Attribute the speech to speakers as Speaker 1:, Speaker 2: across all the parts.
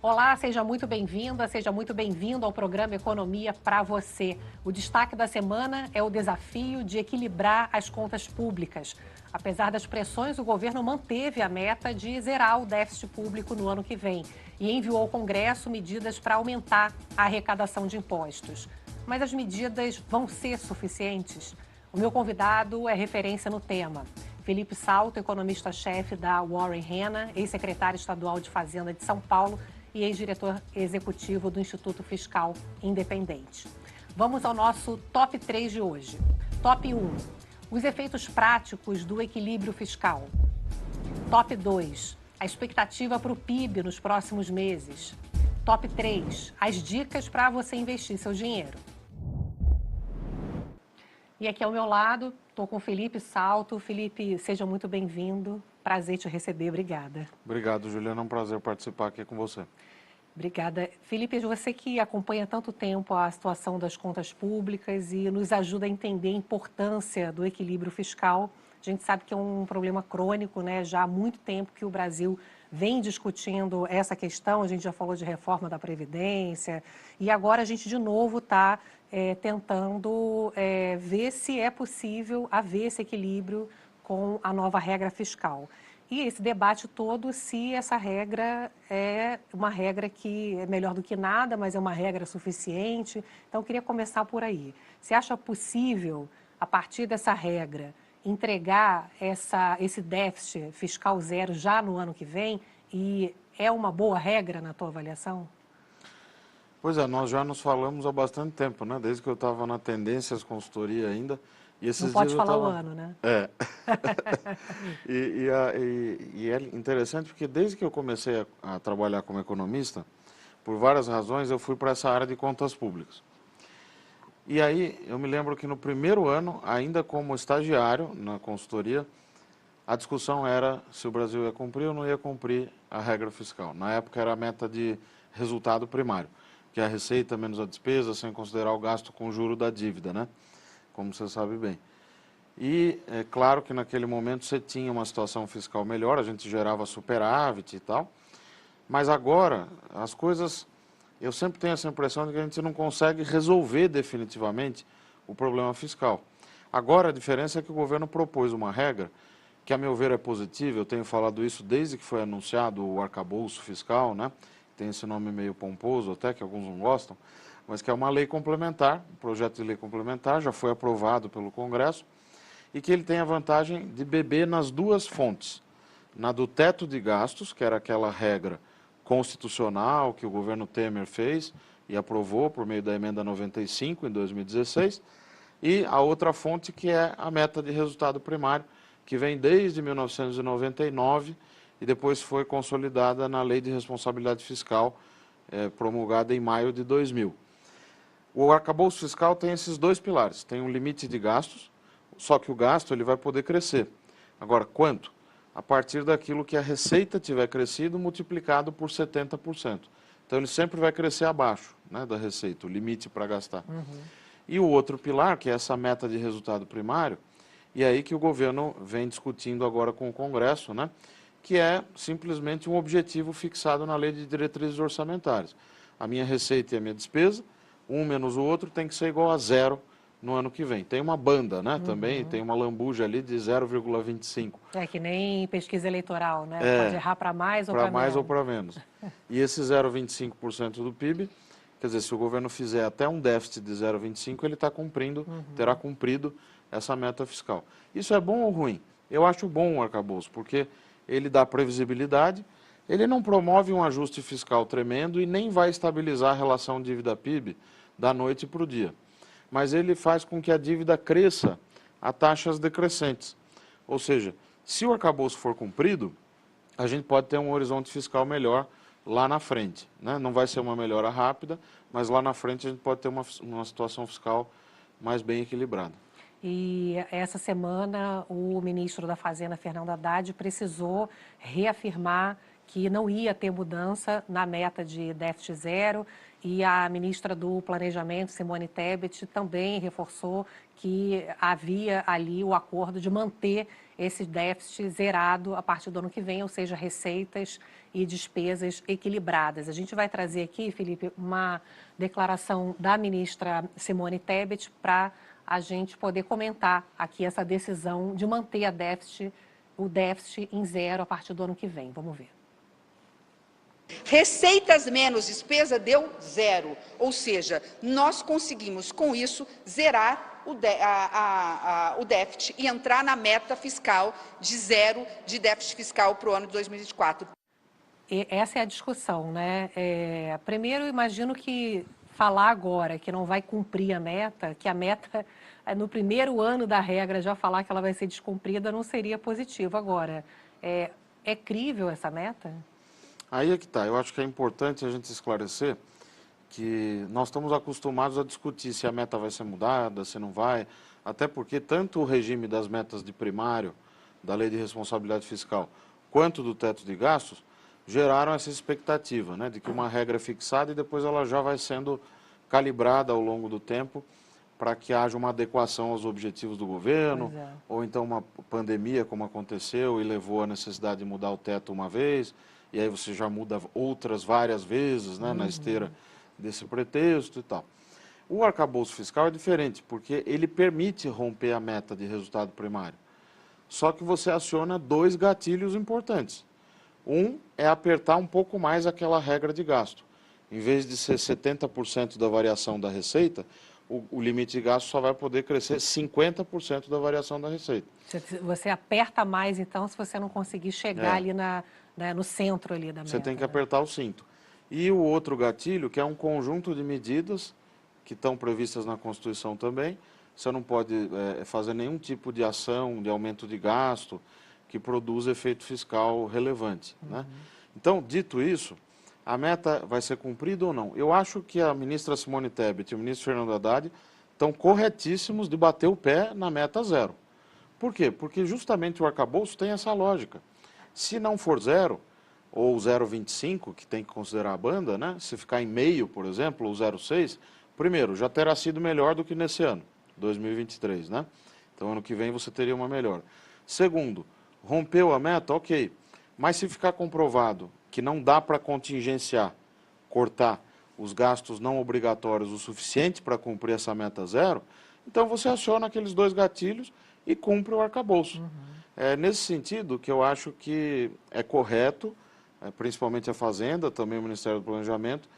Speaker 1: Olá, seja muito bem-vinda, seja muito bem-vindo ao programa Economia para você. O destaque da semana é o desafio de equilibrar as contas públicas. Apesar das pressões, o governo manteve a meta de zerar o déficit público no ano que vem e enviou ao Congresso medidas para aumentar a arrecadação de impostos. Mas as medidas vão ser suficientes? O meu convidado é referência no tema. Felipe Salto, economista-chefe da Warren Hanna, ex-secretário estadual de Fazenda de São Paulo e ex-diretor executivo do Instituto Fiscal Independente. Vamos ao nosso top 3 de hoje. Top 1, os efeitos práticos do equilíbrio fiscal. Top 2, a expectativa para o PIB nos próximos meses. Top 3, as dicas para você investir seu dinheiro. E aqui ao meu lado, estou com o Felipe Salto. Felipe, seja muito bem-vindo. Prazer te receber, obrigada.
Speaker 2: Obrigado, Juliana. É um prazer participar aqui com você.
Speaker 1: Obrigada. Felipe, você que acompanha há tanto tempo a situação das contas públicas e nos ajuda a entender a importância do equilíbrio fiscal. A gente sabe que é um problema crônico, né? Já há muito tempo que o Brasil vem discutindo essa questão. A gente já falou de reforma da Previdência e agora a gente de novo está tentando ver se é possível haver esse equilíbrio com a nova regra fiscal. E esse debate todo, se essa regra é uma regra que é melhor do que nada, mas é uma regra suficiente. Então, eu queria começar por aí. Você acha possível, a partir dessa regra, entregar esse déficit fiscal zero já no ano que vem? E é uma boa regra na tua avaliação?
Speaker 2: Pois é, nós já nos falamos há bastante tempo, né? Desde que eu estava na Tendências Consultoria ainda. E esses
Speaker 1: Não pode
Speaker 2: dias eu
Speaker 1: falar o
Speaker 2: estava...
Speaker 1: ano, né?
Speaker 2: É. E é interessante porque desde que eu comecei a trabalhar como economista, por várias razões, eu fui para essa área de contas públicas. E aí, eu me lembro que no primeiro ano, ainda como estagiário na consultoria, a discussão era se o Brasil ia cumprir ou não ia cumprir a regra fiscal. Na época era a meta de resultado primário, que é a receita menos a despesa, sem considerar o gasto com juro da dívida, né? Como você sabe bem. E é claro que naquele momento você tinha uma situação fiscal melhor, a gente gerava superávit e tal, mas agora as coisas, eu sempre tenho essa impressão de que a gente não consegue resolver definitivamente o problema fiscal. Agora a diferença é que o governo propôs uma regra que, a meu ver, é positiva. Eu tenho falado isso desde que foi anunciado o arcabouço fiscal, né? Tem esse nome meio pomposo até, que alguns não gostam, mas que é uma lei complementar, um projeto de lei complementar, já foi aprovado pelo Congresso, e que ele tem a vantagem de beber nas duas fontes. Na do teto de gastos, que era aquela regra constitucional que o governo Temer fez e aprovou por meio da emenda 95 em 2016, e a outra fonte que é a meta de resultado primário, que vem desde 1999 e depois foi consolidada na Lei de Responsabilidade Fiscal, promulgada em maio de 2000. O arcabouço fiscal tem esses dois pilares, tem um limite de gastos, só que o gasto ele vai poder crescer. Agora, quanto? A partir daquilo que a receita tiver crescido multiplicado por 70%. Então, ele sempre vai crescer abaixo, né, da receita, o limite para gastar. E o outro pilar, que é essa meta de resultado primário, e é aí que o governo vem discutindo agora com o Congresso, né, que é simplesmente um objetivo fixado na Lei de Diretrizes Orçamentárias. A minha receita e a minha despesa, um menos o outro, tem que ser igual a zero no ano que vem. Tem uma banda, né, também, tem uma lambuja ali de 0,25.
Speaker 1: É que nem pesquisa eleitoral, né? Pode errar para mais ou para
Speaker 2: Para mais ou
Speaker 1: menos.
Speaker 2: para menos. E esse 0,25% do PIB, quer dizer, se o governo fizer até um déficit de 0,25, ele está cumprindo, terá cumprido essa meta fiscal. Isso é bom ou ruim? Eu acho bom o arcabouço, porque ele dá previsibilidade, ele não promove um ajuste fiscal tremendo e nem vai estabilizar a relação dívida-PIB da noite para o dia. Mas ele faz com que a dívida cresça a taxas decrescentes. Ou seja, se o arcabouço for cumprido, a gente pode ter um horizonte fiscal melhor lá na frente, né? Não vai ser uma melhora rápida, mas lá na frente a gente pode ter uma situação fiscal mais bem equilibrada.
Speaker 1: E essa semana o ministro da Fazenda, Fernando Haddad, precisou reafirmar que não ia ter mudança na meta de déficit zero, e a ministra do Planejamento, Simone Tebet, também reforçou que havia ali o acordo de manter esse déficit zerado a partir do ano que vem, ou seja, receitas e despesas equilibradas. A gente vai trazer aqui, Felipe, uma declaração da ministra Simone Tebet para a gente poder comentar aqui essa decisão de manter o déficit em zero a partir do ano que vem. Vamos ver.
Speaker 3: Receitas menos despesa deu zero, ou seja, nós conseguimos com isso zerar o déficit e entrar na meta fiscal de zero de déficit fiscal para o ano de 2024.
Speaker 1: Essa é a discussão, né? Primeiro, imagino que falar agora que não vai cumprir a meta, que a meta no primeiro ano da regra já falar que ela vai ser descumprida não seria positivo. Agora, é crível essa meta?
Speaker 2: Aí é que está. Eu acho que é importante a gente esclarecer que nós estamos acostumados a discutir se a meta vai ser mudada, se não vai, até porque tanto o regime das metas de primário, da Lei de Responsabilidade Fiscal, quanto do teto de gastos, geraram essa expectativa, né, de que uma regra é fixada e depois ela já vai sendo calibrada ao longo do tempo para que haja uma adequação aos objetivos do governo, ou então uma pandemia como aconteceu e levou à necessidade de mudar o teto uma vez, e aí você já muda outras várias vezes, né, na esteira desse pretexto e tal. O arcabouço fiscal é diferente, porque ele permite romper a meta de resultado primário. Só que você aciona dois gatilhos importantes. Um é apertar um pouco mais aquela regra de gasto. Em vez de ser 70% da variação da receita, o limite de gasto só vai poder crescer 50% da variação da receita.
Speaker 1: Você aperta mais, então, se você não conseguir chegar ali no centro ali da meta.
Speaker 2: Você tem que apertar o cinto. E o outro gatilho, que é um conjunto de medidas que estão previstas na Constituição também, você não pode fazer nenhum tipo de ação de aumento de gasto que produza efeito fiscal relevante, né? Então, dito isso, a meta vai ser cumprida ou não? Eu acho que a ministra Simone Tebet e o ministro Fernando Haddad estão corretíssimos de bater o pé na meta zero. Por quê? Porque justamente o arcabouço tem essa lógica. Se não for zero, ou 0,25, que tem que considerar a banda, né? Se ficar em meio, por exemplo, ou 0,6, primeiro, já terá sido melhor do que nesse ano, 2023, né? Então, ano que vem você teria uma melhor. Segundo, rompeu a meta, ok. Mas se ficar comprovado que não dá para contingenciar, cortar os gastos não obrigatórios o suficiente para cumprir essa meta zero, então você aciona aqueles dois gatilhos e cumpre o arcabouço. É nesse sentido que eu acho que é correto, principalmente a Fazenda, também o Ministério do Planejamento,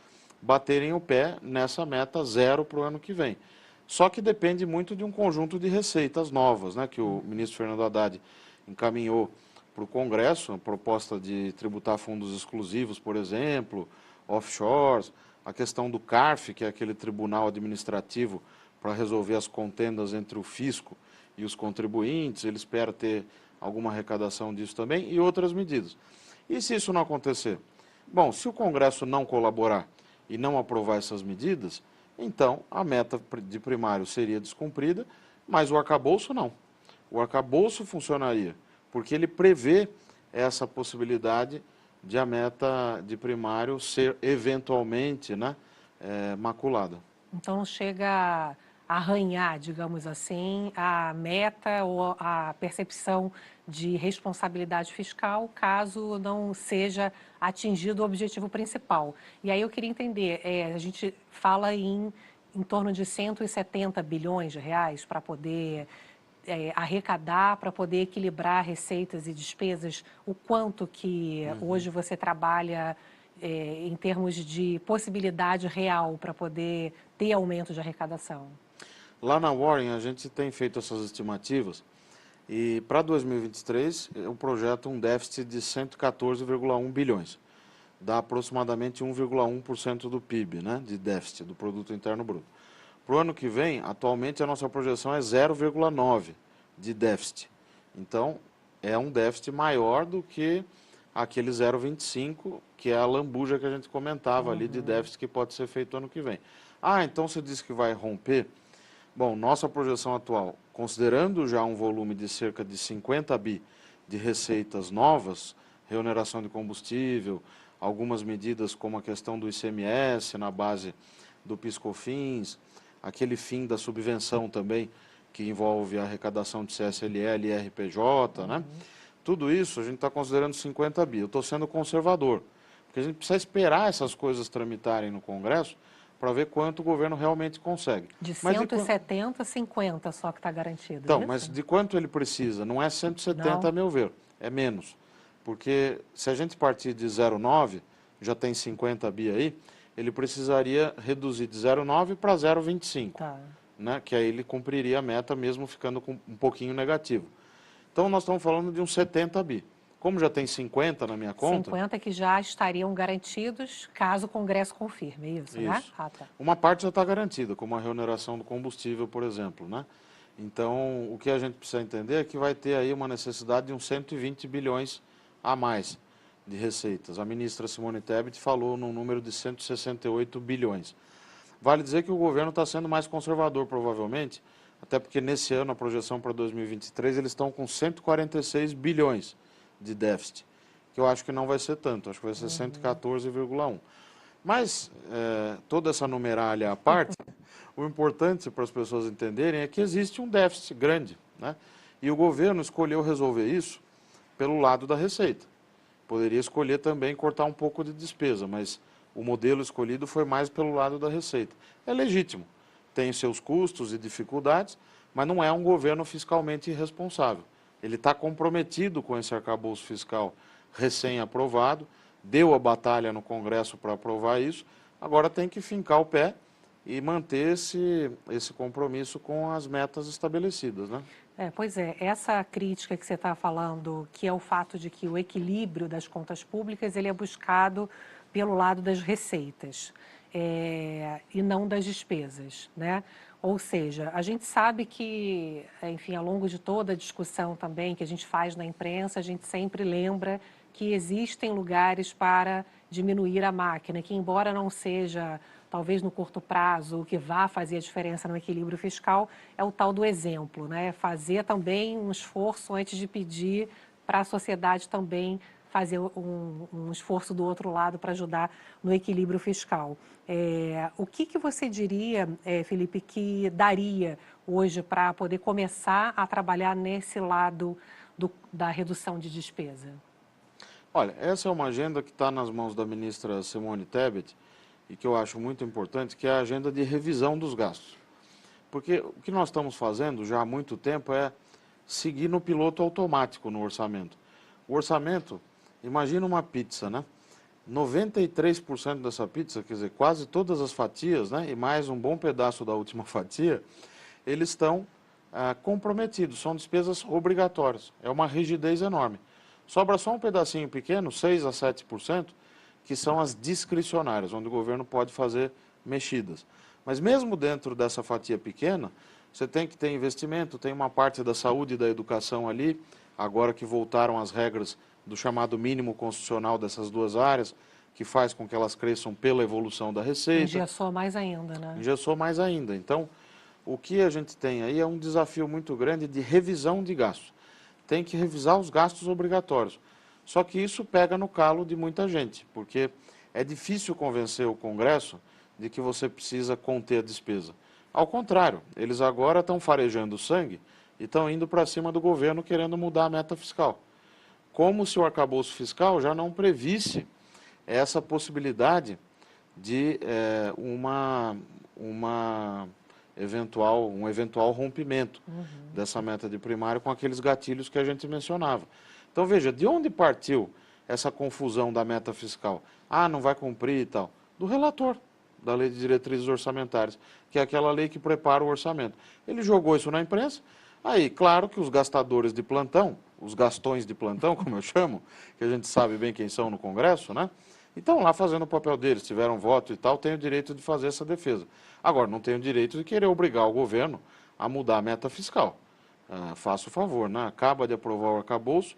Speaker 2: baterem o pé nessa meta zero para o ano que vem. Só que depende muito de um conjunto de receitas novas, né, que o ministro Fernando Haddad encaminhou para o Congresso, a proposta de tributar fundos exclusivos, por exemplo, offshores, a questão do CARF, que é aquele tribunal administrativo para resolver as contendas entre o fisco e os contribuintes, ele espera ter alguma arrecadação disso também, e outras medidas. E se isso não acontecer? Bom, se o Congresso não colaborar e não aprovar essas medidas, então a meta de primário seria descumprida, mas o arcabouço não. O arcabouço funcionaria, porque ele prevê essa possibilidade de a meta de primário ser eventualmente, né, maculada.
Speaker 1: Então não chega a arranhar, digamos assim, a meta ou a percepção de responsabilidade fiscal, caso não seja atingido o objetivo principal. E aí eu queria entender, a gente fala em torno de 170 bilhões de reais para poder arrecadar, para poder equilibrar receitas e despesas. O quanto que hoje você trabalha em termos de possibilidade real para poder ter aumento de arrecadação?
Speaker 2: Lá na Warren, a gente tem feito essas estimativas e para 2023 eu projeto um déficit de 114,1 bilhões. Dá aproximadamente 1,1% do PIB, né, de déficit, do Produto Interno Bruto. Para o ano que vem, atualmente a nossa projeção é 0,9% de déficit. Então, é um déficit maior do que aquele 0,25%, que é a lambuja que a gente comentava ali de déficit que pode ser feito ano que vem. Ah, então você disse que vai romper. Bom, nossa projeção atual, considerando já um volume de cerca de 50 bi de receitas novas, reoneração de combustível, algumas medidas como a questão do ICMS na base do PIS/COFINS, aquele fim da subvenção também que envolve a arrecadação de CSLL e RPJ, né? Tudo isso a gente está considerando 50 bi. Eu estou sendo conservador, porque a gente precisa esperar essas coisas tramitarem no Congresso para ver quanto o governo realmente consegue.
Speaker 1: De
Speaker 2: Mas
Speaker 1: 170, 50 só que está garantido,
Speaker 2: Então,
Speaker 1: isso?
Speaker 2: mas de quanto ele precisa? Não é 170,
Speaker 1: Não.
Speaker 2: a meu ver, é menos. Porque se a gente partir de 0,9, já tem 50 bi aí, ele precisaria reduzir de 0,9 para 0,25,
Speaker 1: Tá.
Speaker 2: né? Que aí ele cumpriria a meta mesmo ficando com um pouquinho negativo. Então nós estamos falando de uns 70 bi. Como já tem 50 na minha conta...
Speaker 1: 50 que já estariam garantidos caso o Congresso confirme, isso, né?
Speaker 2: Isso.
Speaker 1: Ah, tá.
Speaker 2: Uma parte já está garantida, como a reoneração do combustível, por exemplo, né? Então, o que a gente precisa entender é que vai ter aí uma necessidade de uns 120 bilhões a mais de receitas. A ministra Simone Tebet falou num número de 168 bilhões. Vale dizer que o governo está sendo mais conservador, provavelmente, até porque nesse ano, a projeção para 2023, eles estão com 146 bilhões de déficit, que eu acho que não vai ser tanto, acho que vai ser 114,1. Mas, toda essa numeralha à parte, o importante para as pessoas entenderem é que existe um déficit grande, né? E o governo escolheu resolver isso pelo lado da receita. Poderia escolher também cortar um pouco de despesa, mas o modelo escolhido foi mais pelo lado da receita. É legítimo, tem seus custos e dificuldades, mas não é um governo fiscalmente irresponsável. Ele está comprometido com esse arcabouço fiscal recém-aprovado, deu a batalha no Congresso para aprovar isso, agora tem que fincar o pé e manter esse compromisso com as metas estabelecidas, né?
Speaker 1: Pois é, essa crítica que você está falando, que é o fato de que o equilíbrio das contas públicas ele é buscado pelo lado das receitas e não das despesas, né? Ou seja, a gente sabe que, enfim, ao longo de toda a discussão também que a gente faz na imprensa, a gente sempre lembra que existem lugares para diminuir a máquina, que embora não seja, talvez no curto prazo, o que vá fazer a diferença no equilíbrio fiscal, é o tal do exemplo, né? Fazer também um esforço antes de pedir para a sociedade também fazer um esforço do outro lado para ajudar no equilíbrio fiscal. O que você diria, Felipe, que daria hoje para poder começar a trabalhar nesse lado da redução de despesa?
Speaker 2: Olha, essa é uma agenda que está nas mãos da ministra Simone Tebet e que eu acho muito importante, que é a agenda de revisão dos gastos. Porque o que nós estamos fazendo já há muito tempo é seguir no piloto automático no orçamento. O orçamento, imagina uma pizza, né? 93% dessa pizza, quer dizer, quase todas as fatias, né? E mais um bom pedaço da última fatia, eles estão comprometidos, são despesas obrigatórias. É uma rigidez enorme. Sobra só um pedacinho pequeno, 6 a 7%, que são as discricionárias, onde o governo pode fazer mexidas. Mas mesmo dentro dessa fatia pequena, você tem que ter investimento, tem uma parte da saúde e da educação ali, agora que voltaram as regras do chamado mínimo constitucional dessas duas áreas, que faz com que elas cresçam pela evolução da receita.
Speaker 1: Engessou mais ainda, né?
Speaker 2: Engessou mais ainda. Então, o que a gente tem aí é um desafio muito grande de revisão de gastos. Tem que revisar os gastos obrigatórios. Só que isso pega no calo de muita gente, porque é difícil convencer o Congresso de que você precisa conter a despesa. Ao contrário, eles agora estão farejando sangue e estão indo para cima do governo querendo mudar a meta fiscal. Como se o arcabouço fiscal já não previsse essa possibilidade de um eventual rompimento dessa meta de primário com aqueles gatilhos que a gente mencionava. Então, veja, de onde partiu essa confusão da meta fiscal? Ah, não vai cumprir e tal. Do relator da Lei de Diretrizes Orçamentárias, que é aquela lei que prepara o orçamento. Ele jogou isso na imprensa, aí, claro que os gastadores de plantão, os gastões de plantão, como eu chamo, que a gente sabe bem quem são no Congresso, né? E estão lá fazendo o papel deles, tiveram voto e tal, têm o direito de fazer essa defesa. Agora, não tem o direito de querer obrigar o governo a mudar a meta fiscal. Faça o favor, né? Acaba de aprovar o arcabouço,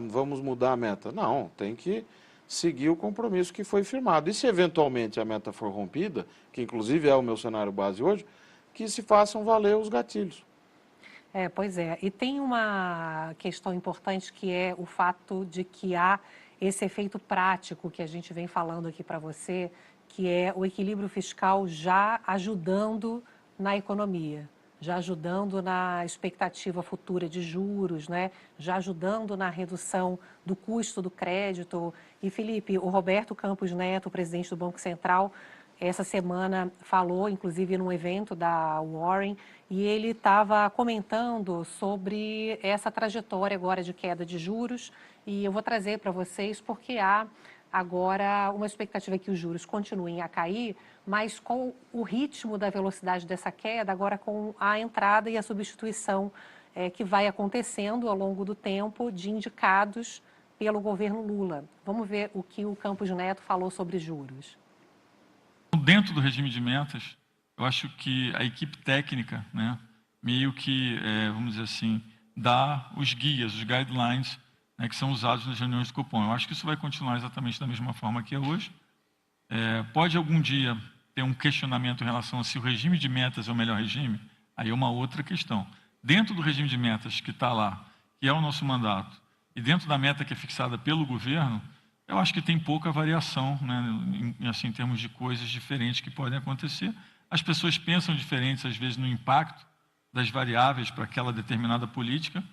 Speaker 2: vamos mudar a meta. Não, tem que seguir o compromisso que foi firmado. E se eventualmente a meta for rompida, que inclusive é o meu cenário base hoje, que se façam valer os gatilhos.
Speaker 1: Pois é. E tem uma questão importante que é o fato de que há esse efeito prático que a gente vem falando aqui para você, que é o equilíbrio fiscal já ajudando na economia, já ajudando na expectativa futura de juros, né? Já ajudando na redução do custo do crédito. E, Felipe, o Roberto Campos Neto, presidente do Banco Central, essa semana falou, inclusive, num evento da Warren, e ele estava comentando sobre essa trajetória agora de queda de juros, e eu vou trazer para vocês porque há agora uma expectativa que os juros continuem a cair, mas com o ritmo da velocidade dessa queda, agora com a entrada e a substituição que vai acontecendo ao longo do tempo de indicados pelo governo Lula. Vamos ver o que o Campos Neto falou sobre juros.
Speaker 4: Dentro do regime de metas, eu acho que a equipe técnica, né, meio que, vamos dizer assim, dá os guias, os guidelines, né, que são usados nas reuniões do Copom. Eu acho que isso vai continuar exatamente da mesma forma que é hoje. Pode algum dia ter um questionamento em relação a se o regime de metas é o melhor regime? Aí é uma outra questão. Dentro do regime de metas que está lá, que é o nosso mandato, e dentro da meta que é fixada pelo governo, eu acho que tem pouca variação, né, em termos de coisas diferentes que podem acontecer. As pessoas pensam diferentes, às vezes, no impacto das variáveis para aquela determinada política,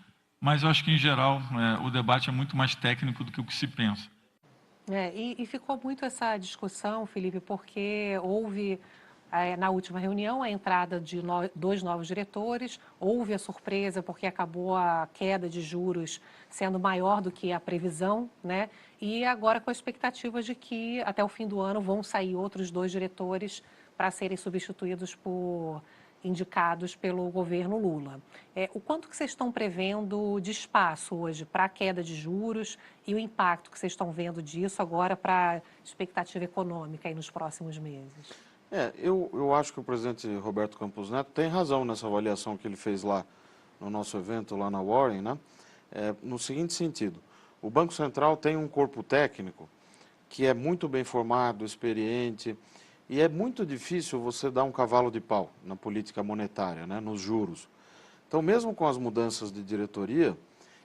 Speaker 4: mas eu acho que, em geral, o debate é muito mais técnico do que o que se pensa.
Speaker 1: E ficou muito essa discussão, Felipe, porque houve, na última reunião, a entrada de dois novos diretores, houve a surpresa porque acabou a queda de juros sendo maior do que a previsão, né? E agora com a expectativa de que até o fim do ano vão sair outros dois diretores para serem substituídos por indicados pelo governo Lula. O quanto que vocês estão prevendo de espaço hoje para a queda de juros e o impacto que vocês estão vendo disso agora para a expectativa econômica aí nos próximos meses?
Speaker 2: Eu acho que o presidente Roberto Campos Neto tem razão nessa avaliação que ele fez lá no nosso evento, lá na Warren, né? No seguinte sentido, o Banco Central tem um corpo técnico que é muito bem formado, experiente, e é muito difícil você dar um cavalo de pau na política monetária, né, nos juros. Então, mesmo com as mudanças de diretoria,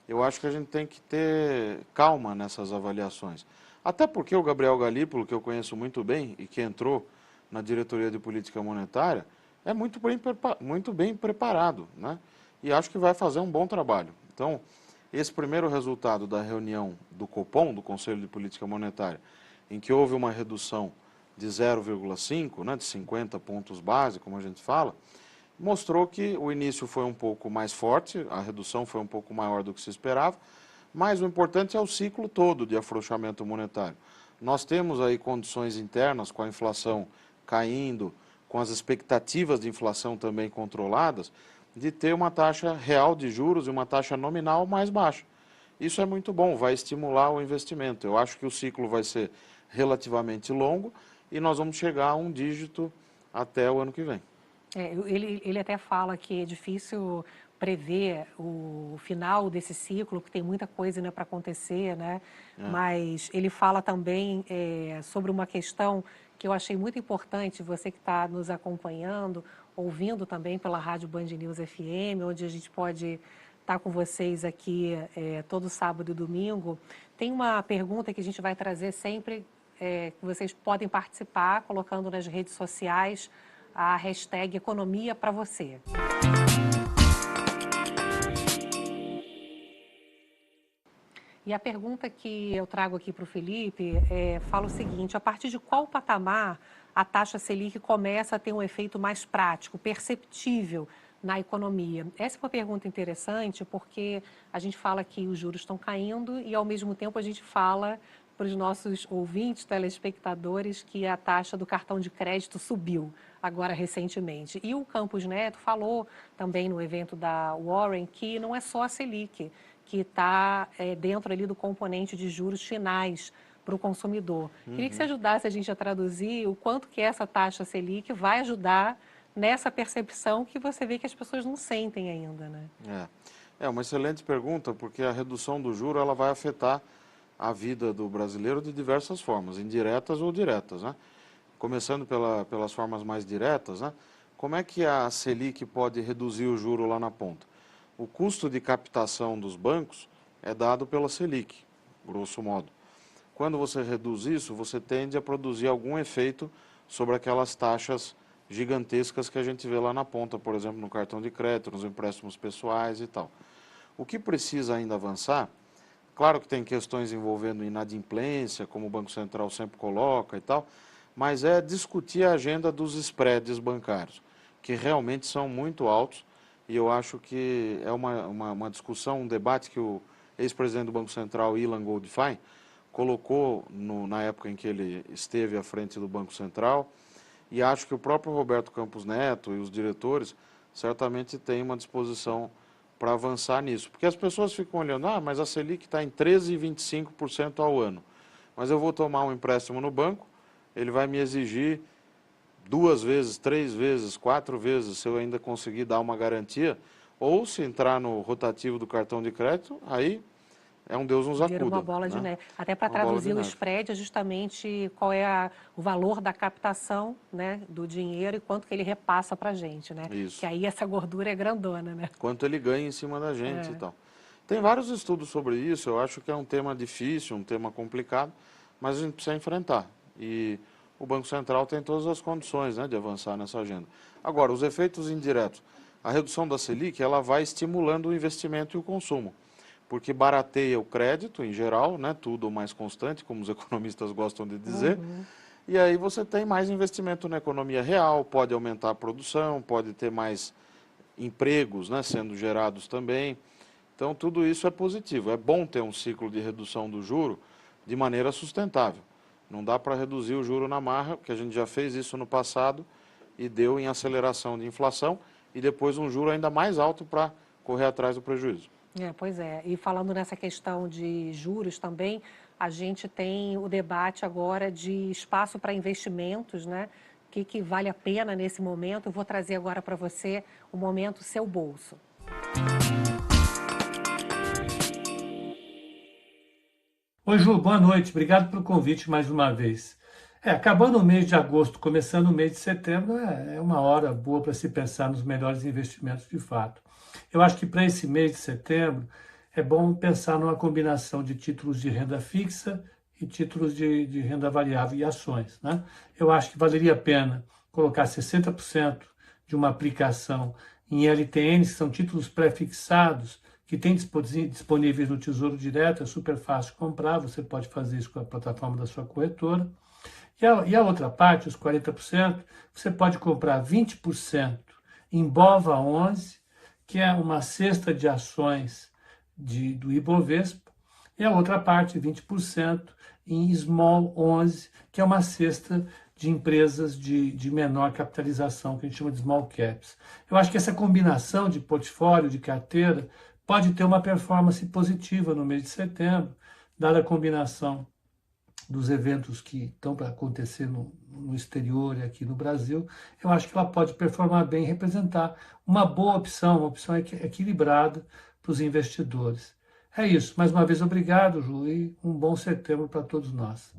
Speaker 2: eu acho que a gente tem que ter calma nessas avaliações. Até porque o Gabriel Galípolo, que eu conheço muito bem e que entrou na diretoria de política monetária, é muito bem preparado, né? E acho que vai fazer um bom trabalho. Então, esse primeiro resultado da reunião do Copom, do Conselho de Política Monetária, em que houve uma redução de 0,5, né, de 50 pontos base, como a gente fala, mostrou que o início foi um pouco mais forte, a redução foi um pouco maior do que se esperava, mas o importante é o ciclo todo de afrouxamento monetário. Nós temos aí condições internas, com a inflação caindo, com as expectativas de inflação também controladas, de ter uma taxa real de juros e uma taxa nominal mais baixa. Isso é muito bom, vai estimular o investimento. Eu acho que o ciclo vai ser relativamente longo e nós vamos chegar a um dígito até o ano que vem.
Speaker 1: Ele até fala que é difícil prever o final desse ciclo, que tem muita coisa ainda para acontecer, né? Mas ele fala também sobre uma questão que eu achei muito importante, você que está nos acompanhando, ouvindo também pela Rádio Band News FM, onde a gente pode estar com vocês aqui todo sábado e domingo. Tem uma pergunta que a gente vai trazer sempre, que vocês podem participar, colocando nas redes sociais a hashtag Economia para você. E a pergunta que eu trago aqui para o Felipe fala o seguinte: a partir de qual patamar a taxa Selic começa a ter um efeito mais prático, perceptível na economia? Essa é uma pergunta interessante porque a gente fala que os juros estão caindo e, ao mesmo tempo, a gente fala para os nossos ouvintes, telespectadores, que a taxa do cartão de crédito subiu agora recentemente. E o Campos Neto falou também no evento da Warren que não é só a Selic que está dentro ali do componente de juros finais para o consumidor. Queria que você ajudasse a gente a traduzir o quanto que essa taxa Selic vai ajudar nessa percepção que você vê que as pessoas não sentem ainda, né?
Speaker 2: É uma excelente pergunta, porque a redução do juro ela vai afetar a vida do brasileiro de diversas formas, indiretas ou diretas, né? Começando pelas formas mais diretas, né? Como é que a Selic pode reduzir o juro lá na ponta? O custo de captação dos bancos é dado pela Selic, grosso modo. Quando você reduz isso, você tende a produzir algum efeito sobre aquelas taxas gigantescas que a gente vê lá na ponta, por exemplo, no cartão de crédito, nos empréstimos pessoais e tal. O que precisa ainda avançar, claro que tem questões envolvendo inadimplência, como o Banco Central sempre coloca e tal, mas é discutir a agenda dos spreads bancários, que realmente são muito altos, e eu acho que é uma discussão, um debate que o ex-presidente do Banco Central, Ilan Goldfein, colocou na época em que ele esteve à frente do Banco Central, e acho que o próprio Roberto Campos Neto e os diretores certamente têm uma disposição para avançar nisso. Porque as pessoas ficam olhando, mas a Selic está em 13,25% ao ano, mas eu vou tomar um empréstimo no banco, ele vai me exigir 2 vezes, 3 vezes, 4 vezes, se eu ainda conseguir dar uma garantia, ou se entrar no rotativo do cartão de crédito, aí é um Deus nos acuda.
Speaker 1: Vira uma bola de neve. Até para
Speaker 2: Uma bola
Speaker 1: traduzir
Speaker 2: de
Speaker 1: o
Speaker 2: neve.
Speaker 1: spread é justamente qual é o valor da captação, né, do dinheiro e quanto que ele repassa para a gente, né?
Speaker 2: Isso.
Speaker 1: Que aí essa gordura é grandona, né?
Speaker 2: Quanto ele ganha em cima da gente e tal. Tem vários estudos sobre isso, eu acho que é um tema difícil, um tema complicado, mas a gente precisa enfrentar. E o Banco Central tem todas as condições, né, de avançar nessa agenda. Agora, os efeitos indiretos. A redução da Selic, ela vai estimulando o investimento e o consumo, porque barateia o crédito, em geral, né, tudo mais constante, como os economistas gostam de dizer, e aí você tem mais investimento na economia real, pode aumentar a produção, pode ter mais empregos, né, sendo gerados também. Então, tudo isso é positivo. É bom ter um ciclo de redução do juro de maneira sustentável. Não dá para reduzir o juro na marra, porque a gente já fez isso no passado e deu em aceleração de inflação e depois um juro ainda mais alto para correr atrás do prejuízo.
Speaker 1: Pois é. E falando nessa questão de juros também, a gente tem o debate agora de espaço para investimentos, né? O que vale a pena nesse momento? Eu vou trazer agora para você o momento Seu Bolso.
Speaker 5: Oi, Ju, boa noite. Obrigado pelo convite mais uma vez. Acabando o mês de agosto, começando o mês de setembro, é uma hora boa para se pensar nos melhores investimentos de fato. Eu acho que para esse mês de setembro é bom pensar numa combinação de títulos de renda fixa e títulos de renda variável e ações, né? Eu acho que valeria a pena colocar 60% de uma aplicação em LTNs, que são títulos pré-fixados, que tem disponíveis no Tesouro Direto, é super fácil comprar, você pode fazer isso com a plataforma da sua corretora. E a outra parte, os 40%, você pode comprar 20% em BOVA11, que é uma cesta de ações do Ibovespa, e a outra parte, 20%, em Small 11, que é uma cesta de empresas de menor capitalização, que a gente chama de Small Caps. Eu acho que essa combinação de portfólio, de carteira, pode ter uma performance positiva no mês de setembro, dada a combinação dos eventos que estão para acontecer no exterior e aqui no Brasil. Eu acho que ela pode performar bem e representar uma boa opção, uma opção equilibrada para os investidores. É isso. Mais uma vez, obrigado, Ju, e um bom setembro para todos nós.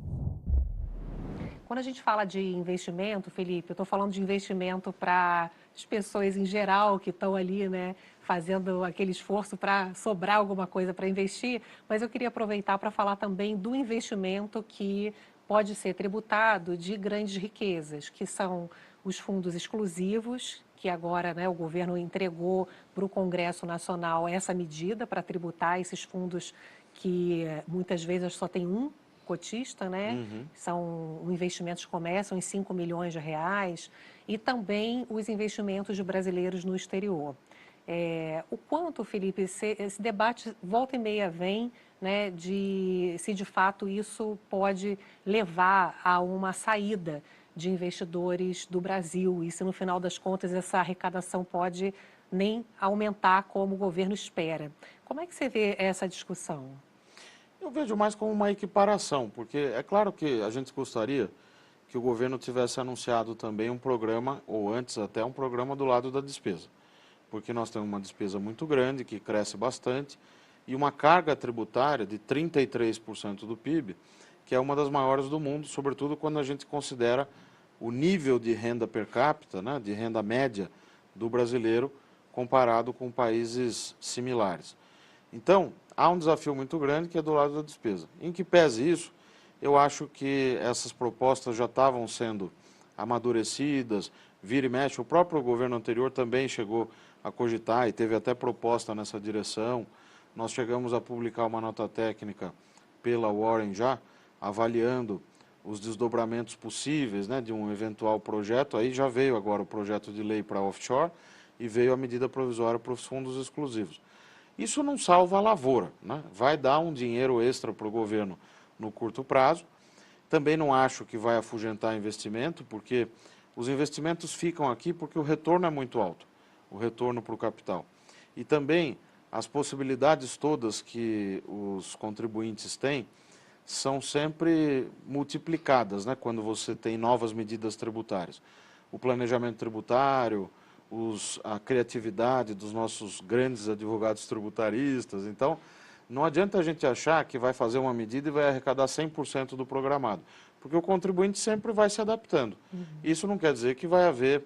Speaker 1: Quando a gente fala de investimento, Felipe, eu estou falando de investimento para as pessoas em geral que estão ali, né, fazendo aquele esforço para sobrar alguma coisa para investir, mas eu queria aproveitar para falar também do investimento que pode ser tributado de grandes riquezas, que são os fundos exclusivos, que agora, né, o governo entregou para o Congresso Nacional essa medida para tributar esses fundos que muitas vezes só tem um cotista, né? São investimentos que começam em 5 milhões de reais, e também os investimentos de brasileiros no exterior. O quanto, Felipe, esse debate volta e meia vem, né, se de fato isso pode levar a uma saída de investidores do Brasil, e se no final das contas essa arrecadação pode nem aumentar como o governo espera. Como é que você vê essa discussão?
Speaker 2: Eu vejo mais como uma equiparação, porque é claro que a gente gostaria que o governo tivesse anunciado também um programa, ou antes até um programa do lado da despesa, porque nós temos uma despesa muito grande, que cresce bastante, e uma carga tributária de 33% do PIB, que é uma das maiores do mundo, sobretudo quando a gente considera o nível de renda per capita, né, de renda média do brasileiro, comparado com países similares. Então, há um desafio muito grande que é do lado da despesa. Em que pese isso, eu acho que essas propostas já estavam sendo amadurecidas, vira e mexe. O próprio governo anterior também chegou a cogitar e teve até proposta nessa direção. Nós chegamos a publicar uma nota técnica pela Warren já, avaliando os desdobramentos possíveis, né, de um eventual projeto. Aí já veio agora o projeto de lei para offshore e veio a medida provisória para os fundos exclusivos. Isso não salva a lavoura, né? Vai dar um dinheiro extra para o governo no curto prazo. Também não acho que vai afugentar investimento, porque os investimentos ficam aqui porque o retorno é muito alto, o retorno para o capital. E também as possibilidades todas que os contribuintes têm são sempre multiplicadas, né, quando você tem novas medidas tributárias. O planejamento tributário, a criatividade dos nossos grandes advogados tributaristas. Então, não adianta a gente achar que vai fazer uma medida e vai arrecadar 100% do programado, porque o contribuinte sempre vai se adaptando. Isso não quer dizer que vai haver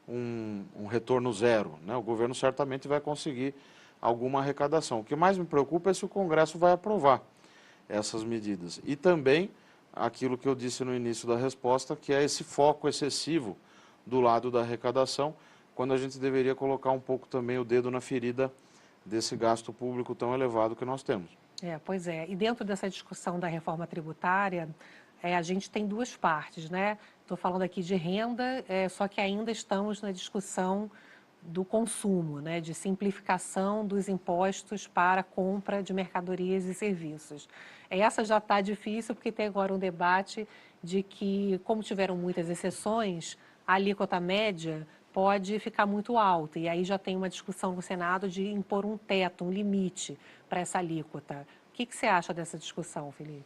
Speaker 2: um retorno zero, né? O governo certamente vai conseguir alguma arrecadação. O que mais me preocupa é se o Congresso vai aprovar essas medidas. E também aquilo que eu disse no início da resposta, que é esse foco excessivo do lado da arrecadação, quando a gente deveria colocar um pouco também o dedo na ferida desse gasto público tão elevado que nós temos.
Speaker 1: Pois é. E dentro dessa discussão da reforma tributária, a gente tem duas partes, né? Estou falando aqui de renda, só que ainda estamos na discussão do consumo, né? De simplificação dos impostos para compra de mercadorias e serviços. Essa já está difícil porque tem agora um debate de que, como tiveram muitas exceções, a alíquota média pode ficar muito alta. E aí já tem uma discussão no Senado de impor um teto, um limite para essa alíquota. O que você acha dessa discussão, Felipe?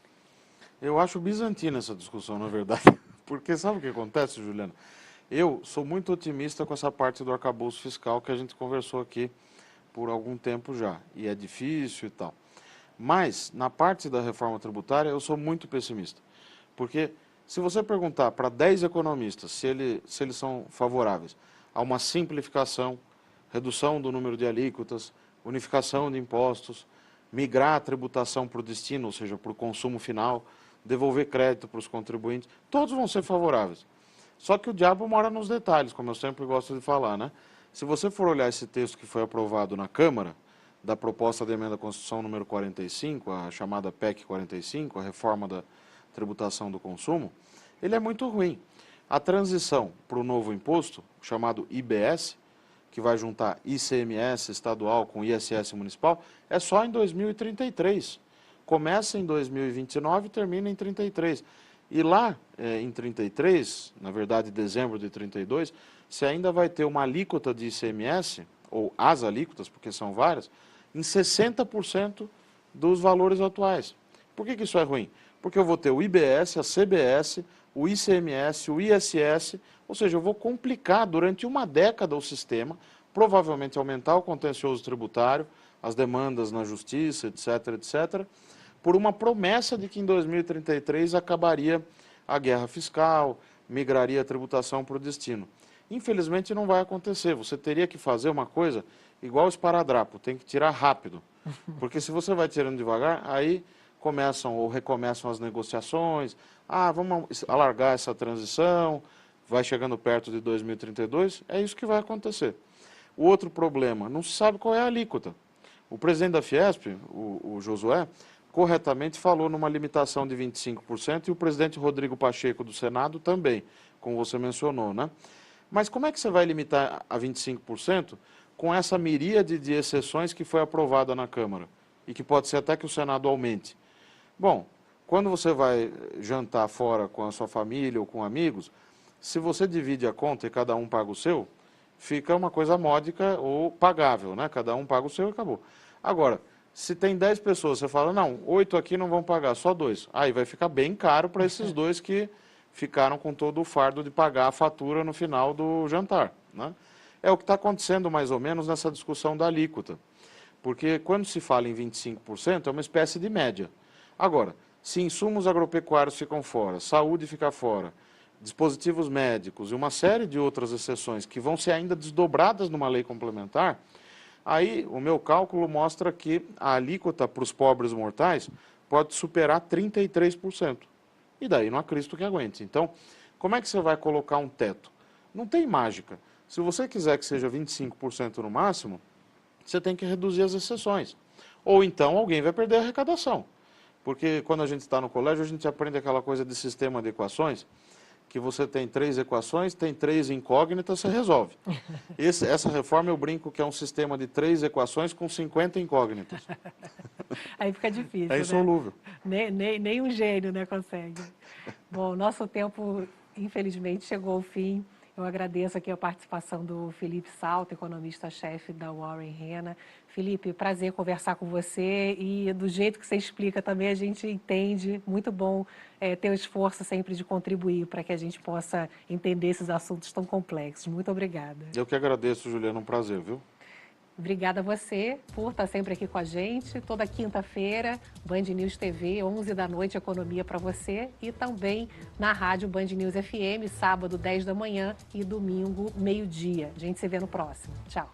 Speaker 2: Eu acho bizantina essa discussão, na verdade. Porque sabe o que acontece, Juliana? Eu sou muito otimista com essa parte do arcabouço fiscal que a gente conversou aqui por algum tempo já. E é difícil e tal. Mas, na parte da reforma tributária, eu sou muito pessimista. Porque se você perguntar para 10 economistas se eles são favoráveis a uma simplificação, redução do número de alíquotas, unificação de impostos, migrar a tributação para o destino, ou seja, para o consumo final, devolver crédito para os contribuintes, todos vão ser favoráveis. Só que o diabo mora nos detalhes, como eu sempre gosto de falar, né? Se você for olhar esse texto que foi aprovado na Câmara, da proposta de emenda à Constituição número 45, a chamada PEC 45, a reforma da tributação do consumo, ele é muito ruim. A transição para o novo imposto, chamado IBS, que vai juntar ICMS estadual com ISS municipal, é só em 2033. Começa em 2029 e termina em 33. E lá, em 33, na verdade, dezembro de 32, você ainda vai ter uma alíquota de ICMS, ou as alíquotas, porque são várias, em 60% dos valores atuais. Por que isso é ruim? Porque eu vou ter o IBS, a CBS, o ICMS, o ISS, ou seja, eu vou complicar durante uma década o sistema, provavelmente aumentar o contencioso tributário, as demandas na justiça, etc., etc., por uma promessa de que em 2033 acabaria a guerra fiscal, migraria a tributação para o destino. Infelizmente não vai acontecer, você teria que fazer uma coisa igual o esparadrapo, tem que tirar rápido, porque se você vai tirando devagar, aí começam ou recomeçam as negociações, vamos alargar essa transição, vai chegando perto de 2032, é isso que vai acontecer. O outro problema, não se sabe qual é a alíquota. O presidente da Fiesp, o Josué, corretamente falou numa limitação de 25%, e o presidente Rodrigo Pacheco do Senado também, como você mencionou, né? Mas como é que você vai limitar a 25% com essa miríade de exceções que foi aprovada na Câmara? E que pode ser até que o Senado aumente. Bom, quando você vai jantar fora com a sua família ou com amigos, se você divide a conta e cada um paga o seu, fica uma coisa módica ou pagável, né? Cada um paga o seu e acabou. Agora, se tem 10 pessoas, você fala, não, 8 aqui não vão pagar, só 2. Aí vai ficar bem caro para esses 2 que ficaram com todo o fardo de pagar a fatura no final do jantar, né? É o que está acontecendo mais ou menos nessa discussão da alíquota. Porque quando se fala em 25%, é uma espécie de média. Agora, se insumos agropecuários ficam fora, saúde fica fora, dispositivos médicos e uma série de outras exceções que vão ser ainda desdobradas numa lei complementar, aí o meu cálculo mostra que a alíquota para os pobres mortais pode superar 33%. E daí não há Cristo que aguente. Então, Como é que você vai colocar um teto? Não tem mágica. Se você quiser que seja 25% no máximo, você tem que reduzir as exceções. Ou então alguém vai perder a arrecadação. Porque quando a gente está no colégio, a gente aprende aquela coisa de sistema de equações, que você tem 3 equações, tem 3 incógnitas, você resolve. Essa reforma eu brinco que é um sistema de 3 equações com 50 incógnitas.
Speaker 1: Aí fica difícil,
Speaker 2: É insolúvel.
Speaker 1: Né? Nem um gênio, né, consegue. Bom, nosso tempo, infelizmente, chegou ao fim. Eu agradeço aqui a participação do Felipe Salto, economista-chefe da Warren Hena. Felipe, prazer conversar com você e do jeito que você explica também a gente entende. Muito bom ter o esforço sempre de contribuir para que a gente possa entender esses assuntos tão complexos. Muito obrigada.
Speaker 2: Eu que agradeço, Juliana, um prazer, viu?
Speaker 1: Obrigada a você por estar sempre aqui com a gente. Toda quinta-feira, Band News TV, 11 da noite, Economia para você. E também na rádio Band News FM, sábado, 10 da manhã e domingo, meio-dia. A gente se vê no próximo. Tchau.